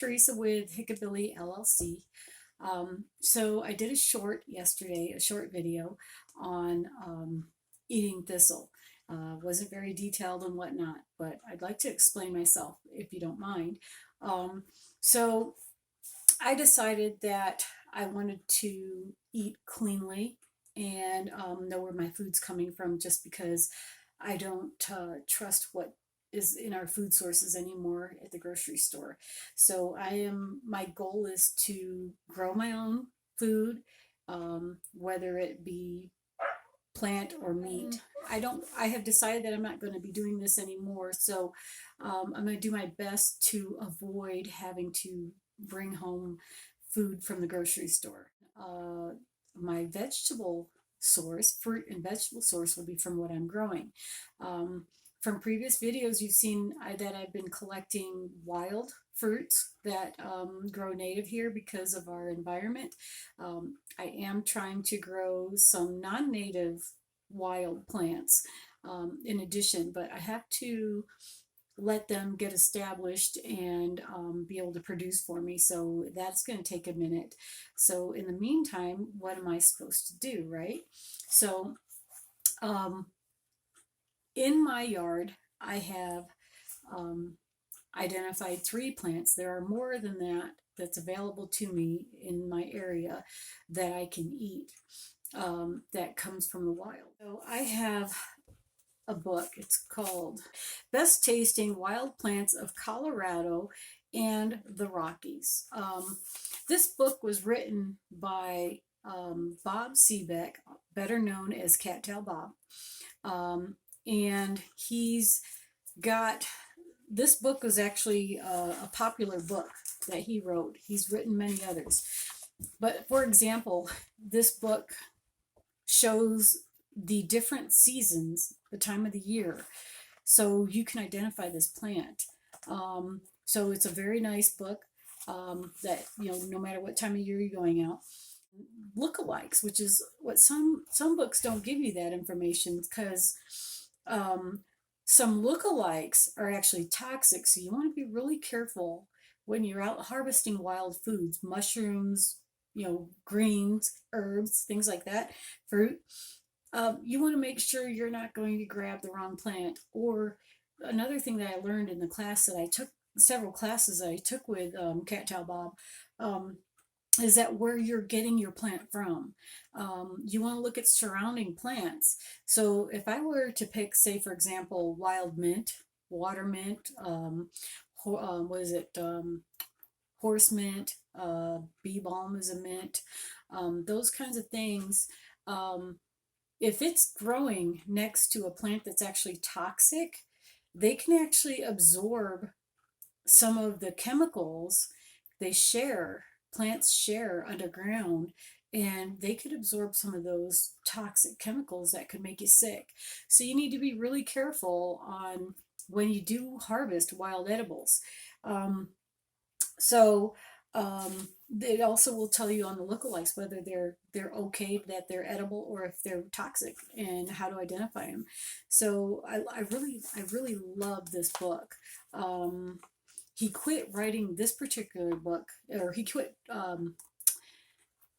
Teresa with Hick-A-Billy LLC. So I did a short yesterday, a short video on eating thistle. Wasn't very detailed and whatnot, but I'd like to explain myself if you don't mind. Um, so I decided that I wanted to eat cleanly and know where my food's coming from just because I don't trust what is in our food sources anymore at the grocery store. So my goal is to grow my own food, whether it be plant or meat. I have decided that I'm not going to be doing this anymore. So I'm going to do my best to avoid having to bring home food from the grocery store. My vegetable source, fruit and vegetable source, will be from what I'm growing. Um, from previous videos, you've seen that I've been collecting wild fruits that grow native here because of our environment. I am trying to grow some non-native wild plants in addition, but I have to let them get established and be able to produce for me. So that's going to take a minute. So in the meantime, what am I supposed to do, right? So um, in my yard, I have identified 3 plants. There are more than that that's available to me in my area that I can eat that comes from the wild. So I have a book. It's called Best Tasting Wild Plants of Colorado and the Rockies. This book was written by Bob Seebeck, better known as Cattail Bob. And he's got, this book was actually a popular book that he wrote. He's written many others. But for example, this book shows the different seasons, the time of the year, so you can identify this plant. So it's a very nice book that, no matter what time of year you're going out. Lookalikes, which is what some books don't give you that information, because some lookalikes are actually toxic. So you want to be really careful when you're out harvesting wild foods, mushrooms, greens, herbs, things like that, fruit. You want to make sure you're not going to grab the wrong plant. Or another thing that I learned in the class that I took, several classes that I took with Cattail Bob, is that where you're getting your plant from. You want to look at surrounding plants. So if I were to pick, say, for example, wild mint, water mint, what is it? Horse mint, bee balm is a mint, those kinds of things. If it's growing next to a plant that's actually toxic, they can actually absorb some of the chemicals they share, plants share underground, and they could absorb some of those toxic chemicals that could make you sick. So you need to be really careful on when you do harvest wild edibles. So it also will tell you on the lookalikes whether they're okay, that they're edible, or if they're toxic, and how to identify them. So I really love this book. He quit writing this particular book, or he quit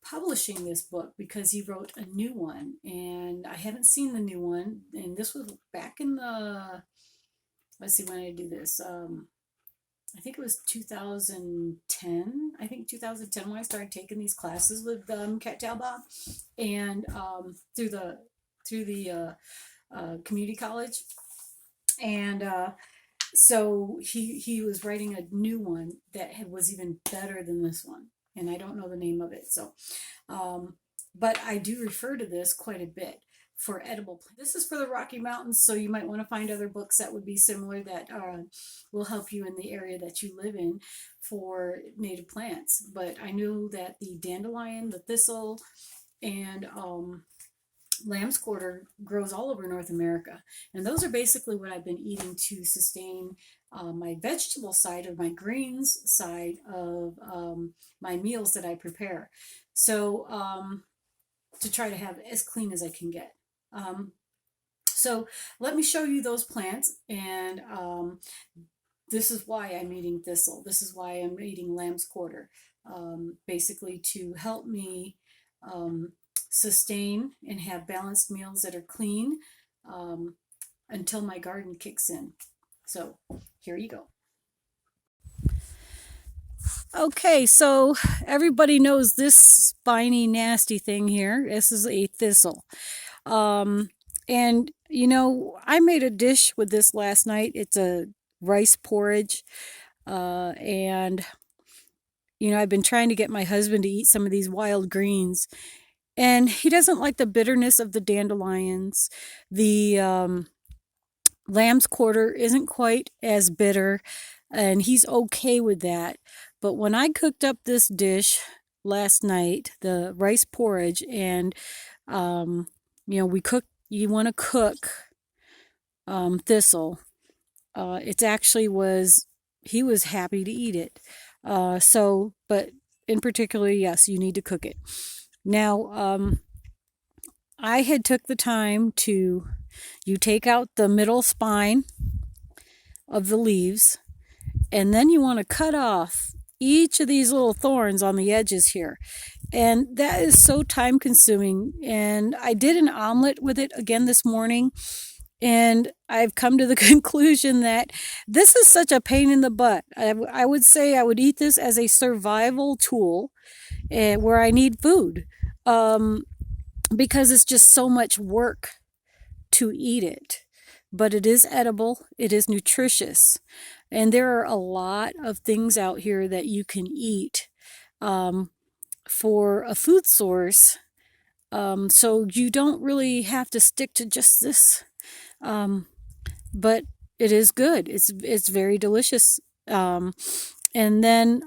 publishing this book because he wrote a new one, and I haven't seen the new one. And this was back in the, let's see when I do this. I think it was 2010. I think 2010 when I started taking these classes with Cattail Bob, and through the community college, and so he was writing a new one that was even better than this one, and I don't know the name of it. So, but I do refer to this quite a bit for edible plants. This is for the Rocky Mountains, so you might want to find other books that would be similar, that will help you in the area that you live in for native plants. But I knew that the dandelion, the thistle, and lamb's quarter grows all over North America. And those are basically what I've been eating to sustain my vegetable side, of my greens side of my meals that I prepare. So to try to have as clean as I can get. So let me show you those plants, and this is why I'm eating thistle. This is why I'm eating lamb's quarter, basically to help me um, sustain and have balanced meals that are clean um, until my garden kicks in. So here you go. Okay, so everybody knows this spiny, nasty thing here. This is a thistle. Um, and I made a dish with this last night. It's a rice porridge. And I've been trying to get my husband to eat some of these wild greens, and he doesn't like the bitterness of the dandelions. The lamb's quarter isn't quite as bitter, and he's okay with that. But when I cooked up this dish last night, the rice porridge, and we cook. You want to cook thistle. It actually was. He was happy to eat it. But in particular, yes, you need to cook it. Now, I had took the time to, you take out the middle spine of the leaves, and then you want to cut off each of these little thorns on the edges here. And that is so time consuming. And I did an omelet with it again this morning. And I've come to the conclusion that this is such a pain in the butt. I would say I would eat this as a survival tool where I need food because it's just so much work to eat it. But it is edible, it is nutritious. And there are a lot of things out here that you can eat for a food source. So you don't really have to stick to just this. But it is good. It's very delicious. And then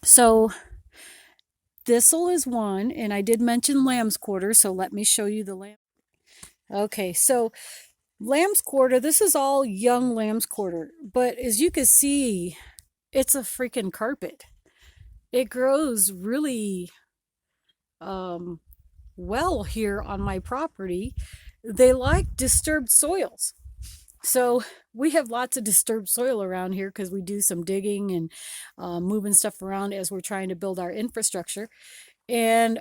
so thistle is one, and I did mention lamb's quarter, so let me show you the lamb. Okay, so lamb's quarter, this is all young lamb's quarter, but as you can see, it's a freaking carpet. It grows really well here on my property. They like disturbed soils. So we have lots of disturbed soil around here because we do some digging and moving stuff around as we're trying to build our infrastructure. And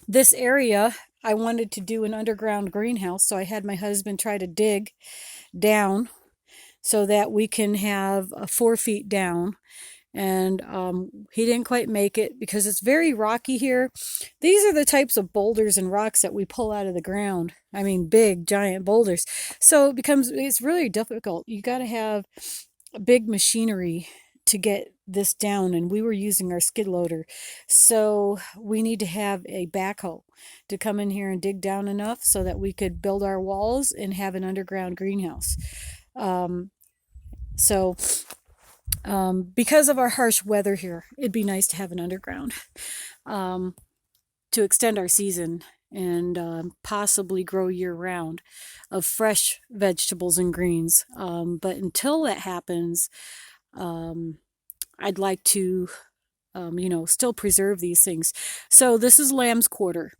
this area, I wanted to do an underground greenhouse, so I had my husband try to dig down so that we can have 4 feet down. And he didn't quite make it because it's very rocky here. These are the types of boulders and rocks that we pull out of the ground. I mean, big, giant boulders. So it's really difficult. You got to have big machinery to get this down, and we were using our skid loader. So we need to have a backhoe to come in here and dig down enough so that we could build our walls and have an underground greenhouse. Because of our harsh weather here, it'd be nice to have an underground to extend our season and possibly grow year round of fresh vegetables and greens. But until that happens, I'd like to, still preserve these things. So this is lamb's quarter.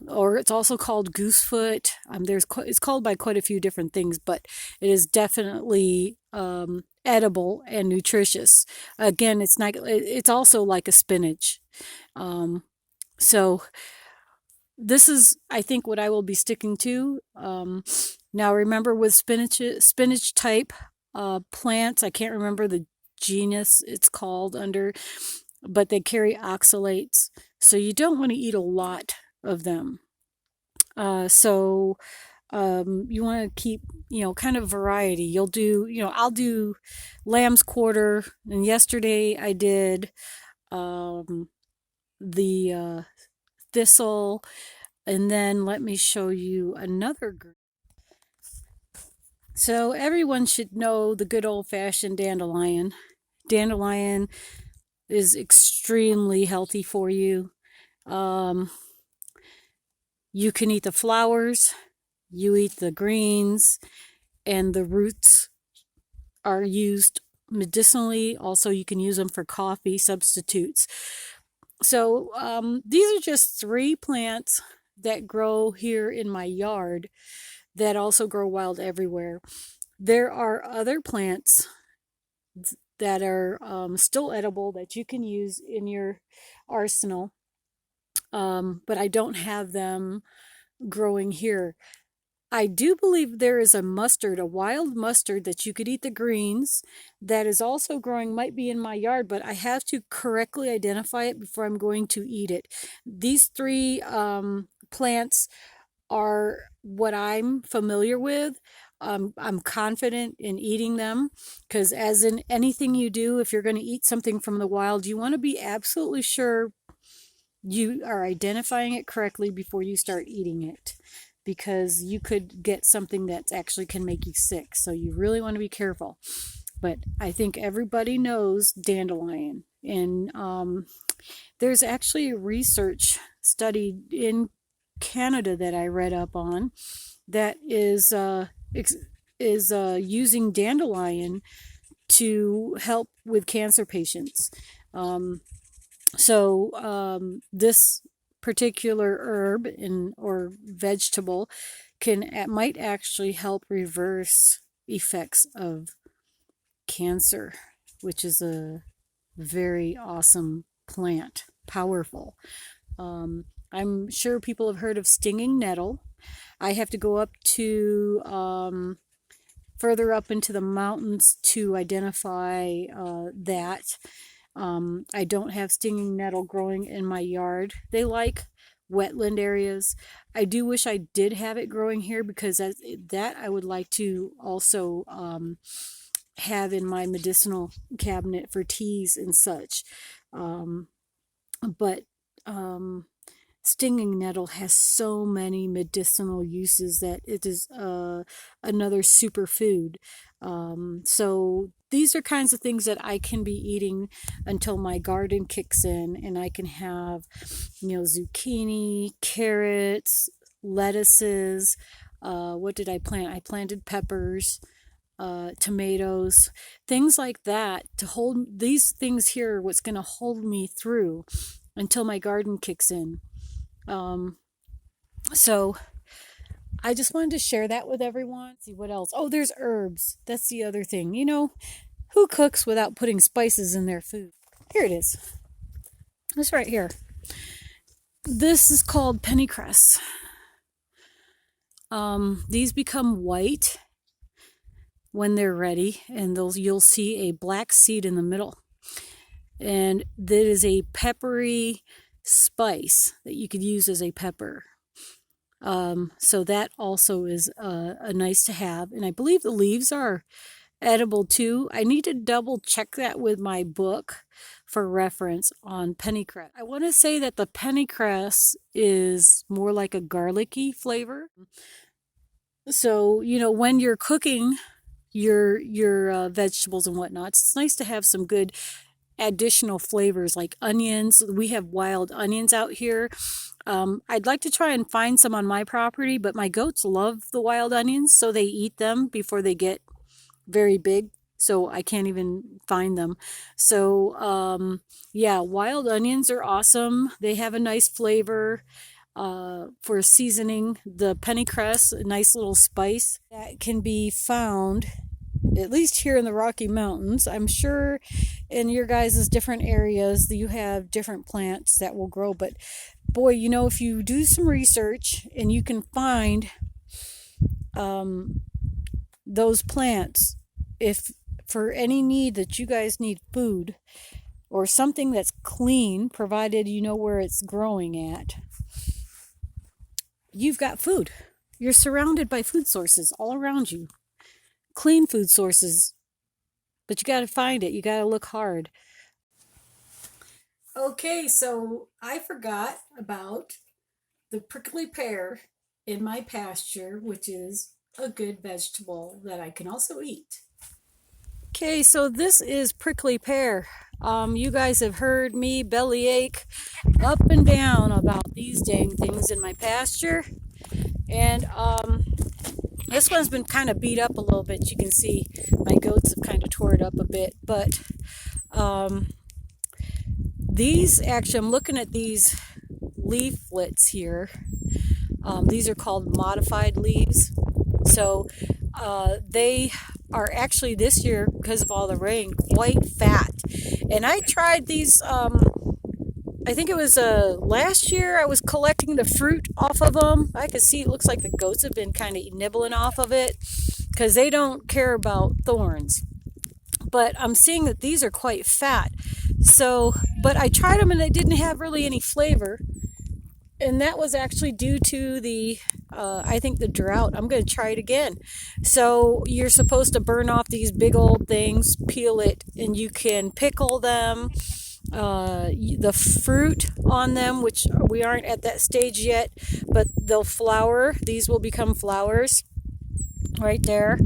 Or it's also called goosefoot. It's called by quite a few different things, but it is definitely edible and nutritious. Again, it's also like a spinach. So this is, I think, what I will be sticking to. Now remember, with spinach type plants, I can't remember the genus it's called under, but they carry oxalates. So you don't want to eat a lot of them. So you want to keep, kind of variety. I'll do lamb's quarter, and yesterday I did the thistle, and then let me show you another group. So everyone should know the good old-fashioned dandelion. Dandelion is extremely healthy for you. You can eat the flowers, you eat the greens, and the roots are used medicinally. Also, you can use them for coffee substitutes. So these are just 3 plants that grow here in my yard that also grow wild everywhere. There are other plants that are still edible that you can use in your arsenal, but I don't have them growing here. I do believe there is a mustard, a wild mustard that you could eat the greens that is also growing, might be in my yard, but I have to correctly identify it before I'm going to eat it. These three plants are what I'm familiar with. I'm confident in eating them because, as in anything you do, if you're going to eat something from the wild, you want to be absolutely sure you are identifying it correctly before you start eating it, because you could get something that actually can make you sick. So you really want to be careful. But I think everybody knows dandelion. And there's actually a research study in Canada that I read up on that is using dandelion to help with cancer patients. This particular herb or vegetable might actually help reverse effects of cancer, which is a very awesome plant, powerful. I'm sure people have heard of stinging nettle. I have to go up to further up into the mountains to identify that. I don't have stinging nettle growing in my yard. They like wetland areas. I do wish I did have it growing here, because that I would like to also have in my medicinal cabinet for teas and such. But stinging nettle has so many medicinal uses that it is another superfood. So these are kinds of things that I can be eating until my garden kicks in, and I can have, zucchini, carrots, lettuces. What did I plant? I planted peppers, tomatoes, things like that to hold. These things here are what's going to hold me through until my garden kicks in. So I just wanted to share that with everyone. Let's see what else. Oh, there's herbs. That's the other thing. Who cooks without putting spices in their food? Here it is. This right here. This is called pennycress. These become white when they're ready, and you'll see a black seed in the middle. And that is a peppery spice that you could use as a pepper. So that also is a nice to have. And I believe the leaves are edible too. I need to double check that with my book for reference on pennycress. I want to say that the pennycress is more like a garlicky flavor. So, when you're cooking your vegetables and whatnot, it's nice to have some good additional flavors like onions. We have wild onions out here. I'd like to try and find some on my property, but my goats love the wild onions, so they eat them before they get very big, so I can't even find them. So yeah, wild onions are awesome. They have a nice flavor for seasoning. The pennycress, a nice little spice that can be found at least here in the Rocky Mountains. I'm sure in your guys' different areas you have different plants that will grow, but boy, if you do some research and you can find those plants, if for any need that you guys need food or something that's clean, provided you know where it's growing at, you've got food. You're surrounded by food sources all around you. Clean food sources, but you got to find it. You got to look hard. Okay, so I forgot about the prickly pear in my pasture, which is a good vegetable that I can also eat. Okay, so this is prickly pear. You guys have heard me bellyache up and down about these dang things in my pasture. And this one's been kind of beat up a little bit. You can see my goats have kind of tore it up a bit. But these, actually, I'm looking at these leaflets here. These are called modified leaves. So they are actually this year, because of all the rain, quite fat. And I tried these. I think it was last year. I was collecting the fruit off of them. I could see it looks like the goats have been kind of nibbling off of it because they don't care about thorns. But I'm seeing that these are quite fat. So, but I tried them and they didn't have really any flavor. And that was actually due to I think the drought. I'm going to try it again. So you're supposed to burn off these big old things, peel it, and you can pickle them. The fruit on them, which we aren't at that stage yet, but they'll flower. These will become flowers right there,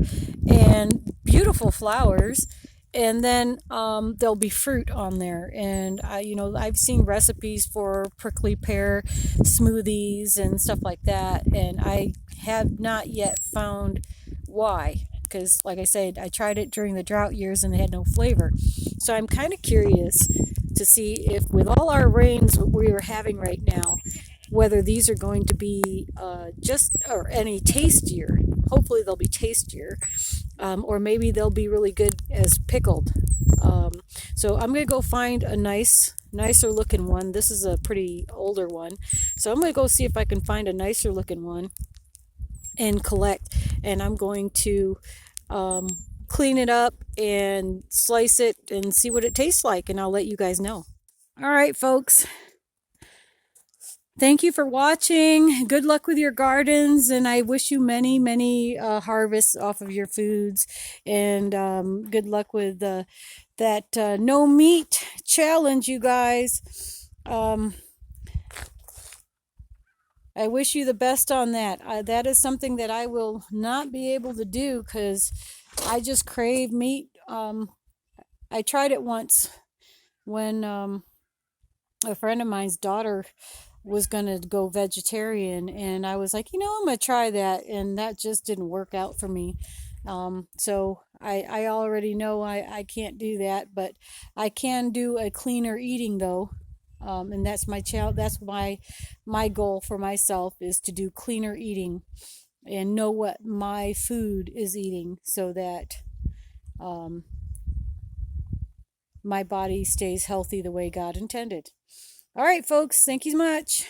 and beautiful flowers. And then there'll be fruit on there, and I've seen recipes for prickly pear smoothies and stuff like that, and I have not yet found why. Because, like I said, I tried it during the drought years and they had no flavor. So I'm kind of curious to see if, with all our rains we are having right now, whether these are going to be just or any tastier. Hopefully they'll be tastier, or maybe they'll be really good as pickled. So I'm gonna go find a nicer looking one. This is a pretty older one, so I'm gonna go see if I can find a nicer looking one and collect. And I'm going to clean it up and slice it and see what it tastes like, and I'll let you guys know. All right, folks. Thank you for watching. Good luck with your gardens, and I wish you many, many harvests off of your foods. And good luck with that no meat challenge, you guys. I wish you the best on that. That is something that I will not be able to do because I just crave meat. I tried it once when a friend of mine's daughter was going to go vegetarian, and I was like, I'm going to try that, and that just didn't work out for me. So I already know I can't do that, but I can do a cleaner eating though. And that's that's my goal for myself, is to do cleaner eating and know what my food is eating, so that my body stays healthy the way God intended. All right, folks, thank you much.